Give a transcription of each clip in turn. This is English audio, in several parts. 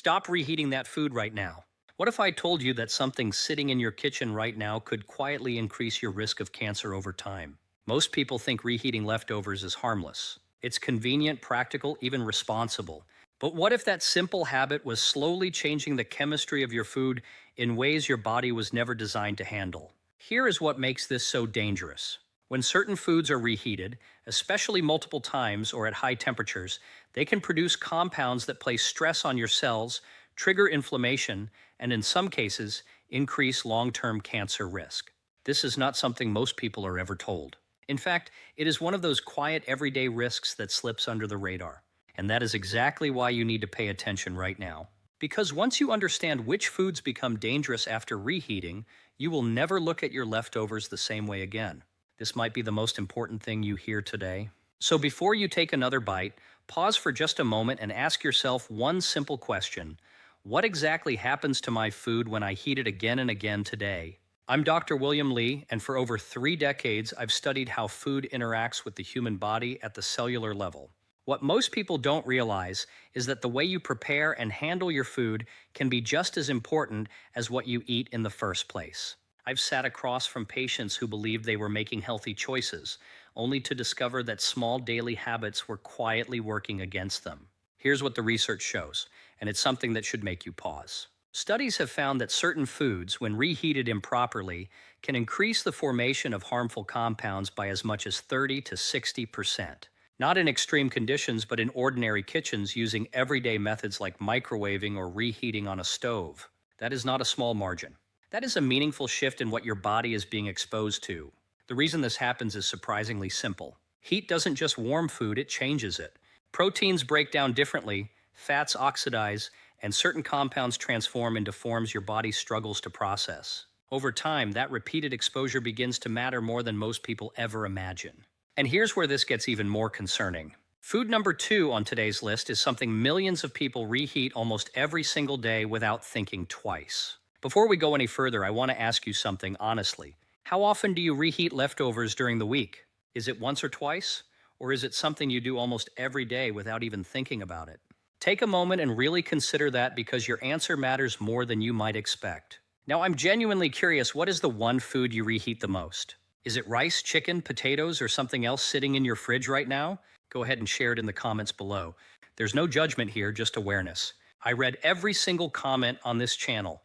Stop reheating that food right now. What if I told you that something sitting in your kitchen right now could quietly increase your risk of cancer over time? Most people think reheating leftovers is harmless. It's convenient, practical, even responsible. But what if that simple habit was slowly changing the chemistry of your food in ways your body was never designed to handle? Here is what makes this so dangerous. When certain foods are reheated, especially multiple times or at high temperatures, they can produce compounds that place stress on your cells, trigger inflammation, and in some cases, increase long-term cancer risk. This is not something most people are ever told. In fact, it is one of those quiet everyday risks that slips under the radar. And that is exactly why you need to pay attention right now. Because once you understand which foods become dangerous after reheating, you will never look at your leftovers the same way again. This might be the most important thing you hear today. So before you take another bite, pause for just a moment and ask yourself one simple question. What exactly happens to my food when I heat it again and again today? I'm Dr. William Lee, and for over 3 decades, I've studied how food interacts with the human body at the cellular level. What most people don't realize is that the way you prepare and handle your food can be just as important as what you eat in the first place. I've sat across from patients who believed they were making healthy choices, only to discover that small daily habits were quietly working against them. Here's what the research shows, and it's something that should make you pause. Studies have found that certain foods, when reheated improperly, can increase the formation of harmful compounds by as much as 30 to 60%. Not in extreme conditions, but in ordinary kitchens using everyday methods like microwaving or reheating on a stove. That is not a small margin. That is a meaningful shift in what your body is being exposed to. The reason this happens is surprisingly simple. Heat doesn't just warm food, it changes it. Proteins break down differently, fats oxidize, and certain compounds transform into forms your body struggles to process. Over time, that repeated exposure begins to matter more than most people ever imagine. And here's where this gets even more concerning. Food number 2 on today's list is something millions of people reheat almost every single day without thinking twice. Before we go any further, I want to ask you something honestly. How often do you reheat leftovers during the week? Is it once or twice? Or is it something you do almost every day without even thinking about it? Take a moment and really consider that, because your answer matters more than you might expect. Now, I'm genuinely curious, what is the one food you reheat the most? Is it rice, chicken, potatoes, or something else sitting in your fridge right now? Go ahead and share it in the comments below. There's no judgment here, just awareness. I read every single comment on this channel,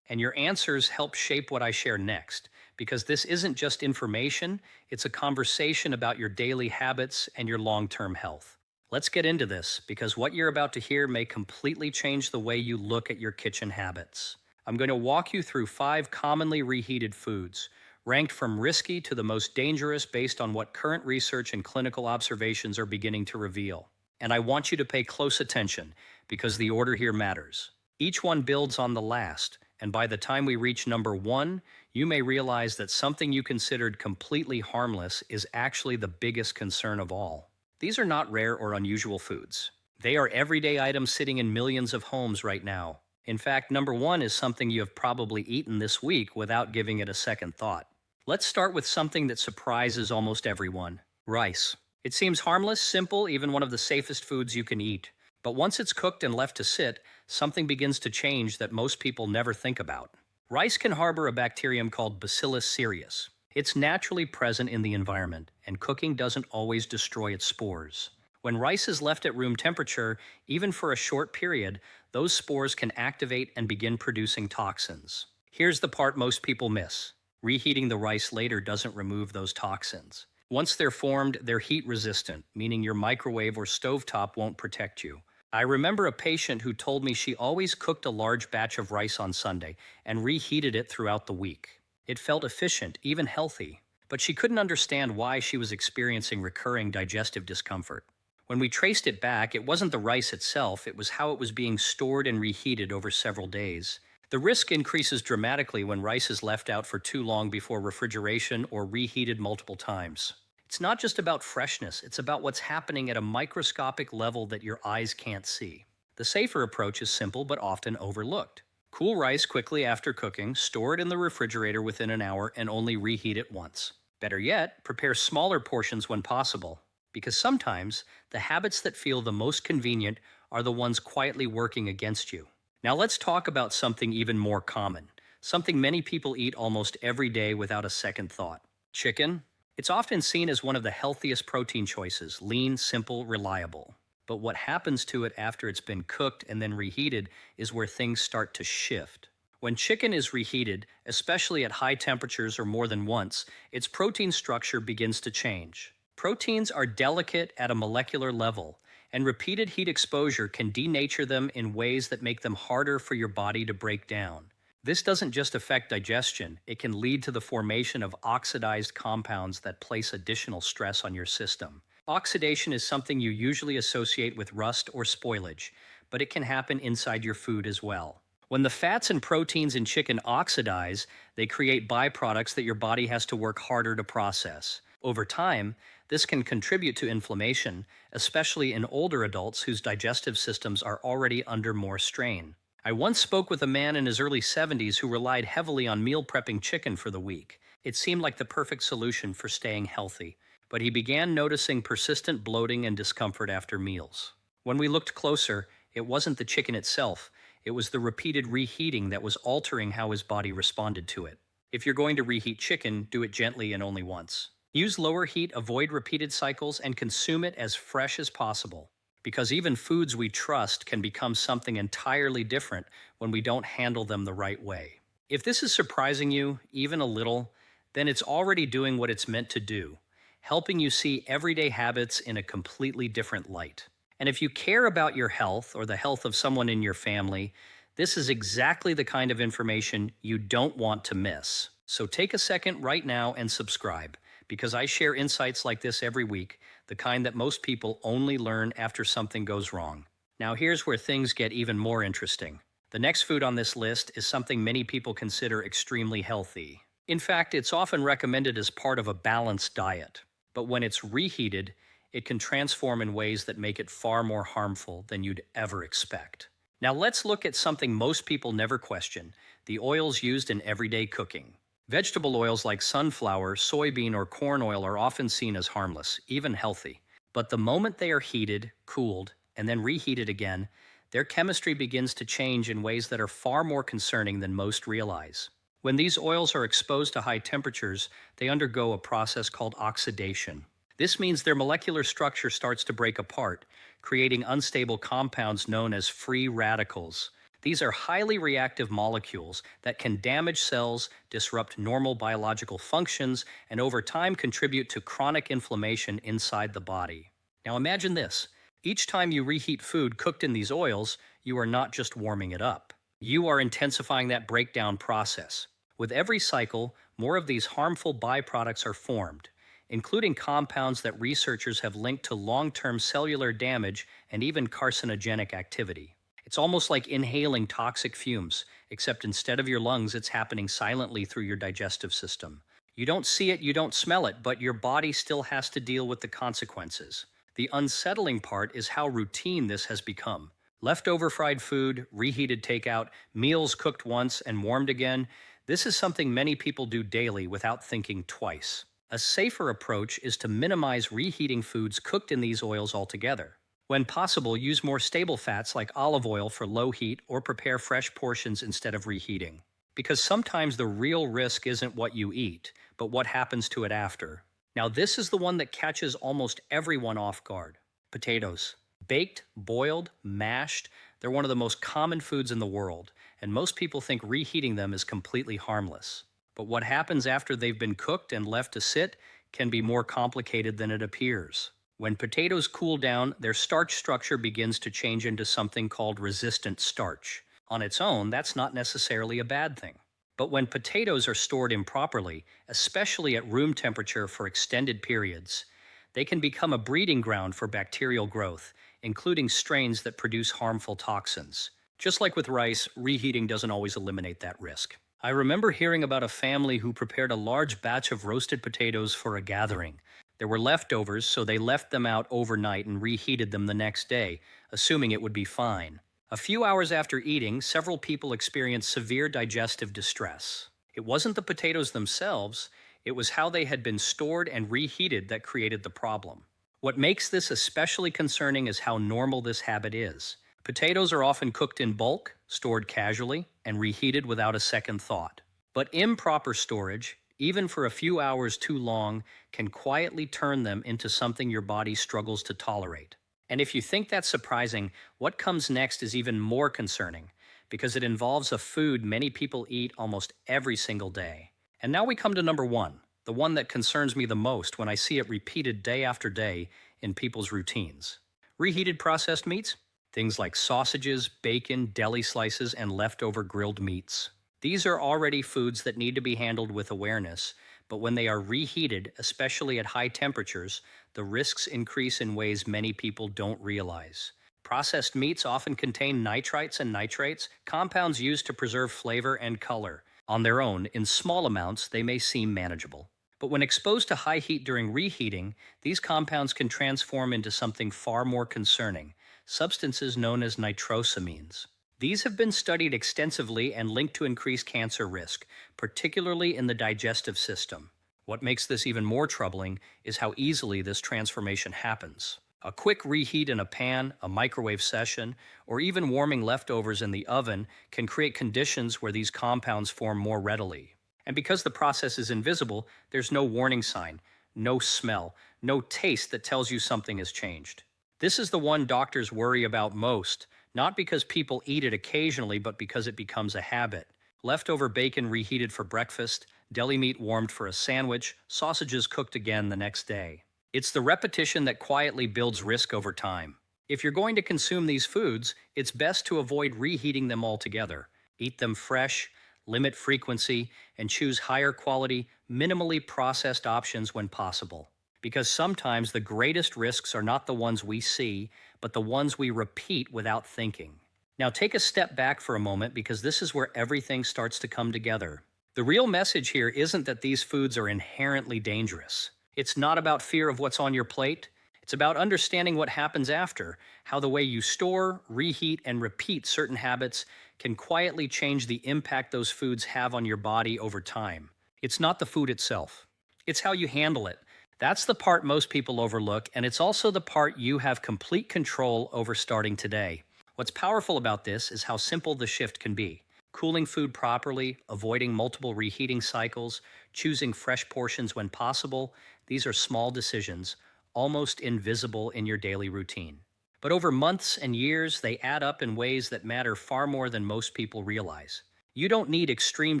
and your answers help shape what I share next, because this isn't just information, it's a conversation about your daily habits and your long-term health. Let's get into this, because what you're about to hear may completely change the way you look at your kitchen habits. I'm going to walk you through 5 commonly reheated foods, ranked from risky to the most dangerous based on what current research and clinical observations are beginning to reveal. And I want you to pay close attention, because the order here matters. Each one builds on the last, and by the time we reach number 1, you may realize that something you considered completely harmless is actually the biggest concern of all. These are not rare or unusual foods. They are everyday items sitting in millions of homes right now. In fact, number 1 is something you have probably eaten this week without giving it a second thought. Let's start with something that surprises almost everyone: rice. It seems harmless, simple, even one of the safest foods you can eat. But once it's cooked and left to sit, something begins to change that most people never think about. Rice can harbor a bacterium called Bacillus cereus. It's naturally present in the environment, and cooking doesn't always destroy its spores. When rice is left at room temperature, even for a short period, those spores can activate and begin producing toxins. Here's the part most people miss. Reheating the rice later doesn't remove those toxins. Once they're formed, they're heat resistant, meaning your microwave or stovetop won't protect you. I remember a patient who told me she always cooked a large batch of rice on Sunday and reheated it throughout the week. It felt efficient, even healthy, but she couldn't understand why she was experiencing recurring digestive discomfort. When we traced it back, it wasn't the rice itself, it was how it was being stored and reheated over several days. The risk increases dramatically when rice is left out for too long before refrigeration or reheated multiple times. It's not just about freshness, it's about what's happening at a microscopic level that your eyes can't see. The safer approach is simple but often overlooked. Cool rice quickly after cooking, store it in the refrigerator within an hour, and only reheat it once. Better yet, prepare smaller portions when possible, because sometimes the habits that feel the most convenient are the ones quietly working against you. Now let's talk about something even more common, something many people eat almost every day without a second thought. Chicken. It's often seen as one of the healthiest protein choices, lean, simple, reliable. But what happens to it after it's been cooked and then reheated is where things start to shift. When chicken is reheated, especially at high temperatures or more than once, its protein structure begins to change. Proteins are delicate at a molecular level, and repeated heat exposure can denature them in ways that make them harder for your body to break down. This doesn't just affect digestion, it can lead to the formation of oxidized compounds that place additional stress on your system. Oxidation is something you usually associate with rust or spoilage, but it can happen inside your food as well. When the fats and proteins in chicken oxidize, they create byproducts that your body has to work harder to process. Over time, this can contribute to inflammation, especially in older adults whose digestive systems are already under more strain. I once spoke with a man in his early 70s who relied heavily on meal prepping chicken for the week. It seemed like the perfect solution for staying healthy, but he began noticing persistent bloating and discomfort after meals. When we looked closer, it wasn't the chicken itself, it was the repeated reheating that was altering how his body responded to it. If you're going to reheat chicken, do it gently and only once. Use lower heat, avoid repeated cycles, and consume it as fresh as possible. Because even foods we trust can become something entirely different when we don't handle them the right way. If this is surprising you, even a little, then it's already doing what it's meant to do, helping you see everyday habits in a completely different light. And if you care about your health or the health of someone in your family, this is exactly the kind of information you don't want to miss. So take a second right now and subscribe, because I share insights like this every week, the kind that most people only learn after something goes wrong. Now here's where things get even more interesting. The next food on this list is something many people consider extremely healthy. In fact, it's often recommended as part of a balanced diet. But when it's reheated, it can transform in ways that make it far more harmful than you'd ever expect. Now let's look at something most people never question, the oils used in everyday cooking. Vegetable oils like sunflower, soybean, or corn oil are often seen as harmless, even healthy. But the moment they are heated, cooled, and then reheated again, their chemistry begins to change in ways that are far more concerning than most realize. When these oils are exposed to high temperatures, they undergo a process called oxidation. This means their molecular structure starts to break apart, creating unstable compounds known as free radicals. These are highly reactive molecules that can damage cells, disrupt normal biological functions, and over time contribute to chronic inflammation inside the body. Now imagine this. Each time you reheat food cooked in these oils, you are not just warming it up. You are intensifying that breakdown process. With every cycle, more of these harmful byproducts are formed, including compounds that researchers have linked to long-term cellular damage and even carcinogenic activity. It's almost like inhaling toxic fumes, except instead of your lungs, it's happening silently through your digestive system. You don't see it, you don't smell it, but your body still has to deal with the consequences. The unsettling part is how routine this has become. Leftover fried food, reheated takeout, meals cooked once and warmed again, this is something many people do daily without thinking twice. A safer approach is to minimize reheating foods cooked in these oils altogether. When possible, use more stable fats like olive oil for low heat or prepare fresh portions instead of reheating. Because sometimes the real risk isn't what you eat, but what happens to it after. Now this is the one that catches almost everyone off guard. Potatoes. Baked, boiled, mashed, they're one of the most common foods in the world, and most people think reheating them is completely harmless. But what happens after they've been cooked and left to sit can be more complicated than it appears. When potatoes cool down, their starch structure begins to change into something called resistant starch. On its own, that's not necessarily a bad thing. But when potatoes are stored improperly, especially at room temperature for extended periods, they can become a breeding ground for bacterial growth, including strains that produce harmful toxins. Just like with rice, reheating doesn't always eliminate that risk. I remember hearing about a family who prepared a large batch of roasted potatoes for a gathering. There were leftovers, so they left them out overnight and reheated them the next day, assuming it would be fine. A few hours after eating, several people experienced severe digestive distress. It wasn't the potatoes themselves, it was how they had been stored and reheated that created the problem. What makes this especially concerning is how normal this habit is. Potatoes are often cooked in bulk, stored casually, and reheated without a second thought. But improper storage, even for a few hours too long, can quietly turn them into something your body struggles to tolerate. And if you think that's surprising, what comes next is even more concerning, because it involves a food many people eat almost every single day. And now we come to number one, the one that concerns me the most when I see it repeated day after day in people's routines. Reheated processed meats? Things like sausages, bacon, deli slices, and leftover grilled meats. These are already foods that need to be handled with awareness, but when they are reheated, especially at high temperatures, the risks increase in ways many people don't realize. Processed meats often contain nitrites and nitrates, compounds used to preserve flavor and color. On their own, in small amounts, they may seem manageable. But when exposed to high heat during reheating, these compounds can transform into something far more concerning, substances known as nitrosamines. These have been studied extensively and linked to increased cancer risk, particularly in the digestive system. What makes this even more troubling is how easily this transformation happens. A quick reheat in a pan, a microwave session, or even warming leftovers in the oven can create conditions where these compounds form more readily. And because the process is invisible, there's no warning sign, no smell, no taste that tells you something has changed. This is the one doctors worry about most, not because people eat it occasionally, but because it becomes a habit. Leftover bacon reheated for breakfast, deli meat warmed for a sandwich, sausages cooked again the next day. It's the repetition that quietly builds risk over time. If you're going to consume these foods, it's best to avoid reheating them altogether. Eat them fresh, limit frequency, and choose higher quality, minimally processed options when possible. Because sometimes the greatest risks are not the ones we see, but the ones we repeat without thinking. Now take a step back for a moment, because this is where everything starts to come together. The real message here isn't that these foods are inherently dangerous. It's not about fear of what's on your plate. It's about understanding what happens after, how the way you store, reheat, and repeat certain habits can quietly change the impact those foods have on your body over time. It's not the food itself. It's how you handle it. That's the part most people overlook, and it's also the part you have complete control over starting today. What's powerful about this is how simple the shift can be. Cooling food properly, avoiding multiple reheating cycles, choosing fresh portions when possible, these are small decisions, almost invisible in your daily routine. But over months and years, they add up in ways that matter far more than most people realize. You don't need extreme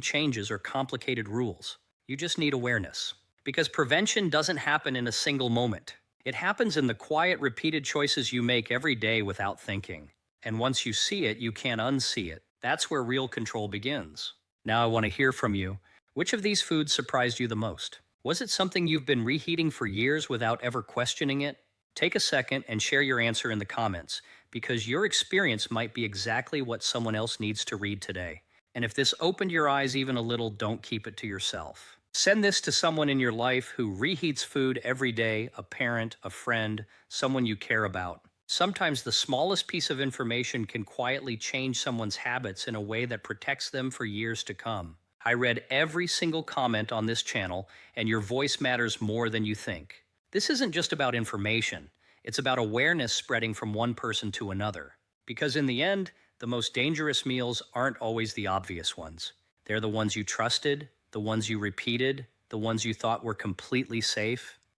changes or complicated rules. You just need awareness. Because prevention doesn't happen in a single moment. It happens in the quiet, repeated choices you make every day without thinking. And once you see it, you can't unsee it. That's where real control begins. Now I want to hear from you. Which of these foods surprised you the most? Was it something you've been reheating for years without ever questioning it? Take a second and share your answer in the comments, because your experience might be exactly what someone else needs to read today. And if this opened your eyes even a little, don't keep it to yourself. Send this to someone in your life who reheats food every day, a parent, a friend, someone you care about. Sometimes the smallest piece of information can quietly change someone's habits in a way that protects them for years to come. I read every single comment on this channel, and your voice matters more than you think. This isn't just about information. It's about awareness spreading from one person to another. Because in the end, the most dangerous meals aren't always the obvious ones. They're the ones you trusted, the ones you repeated, the ones you thought were completely safe.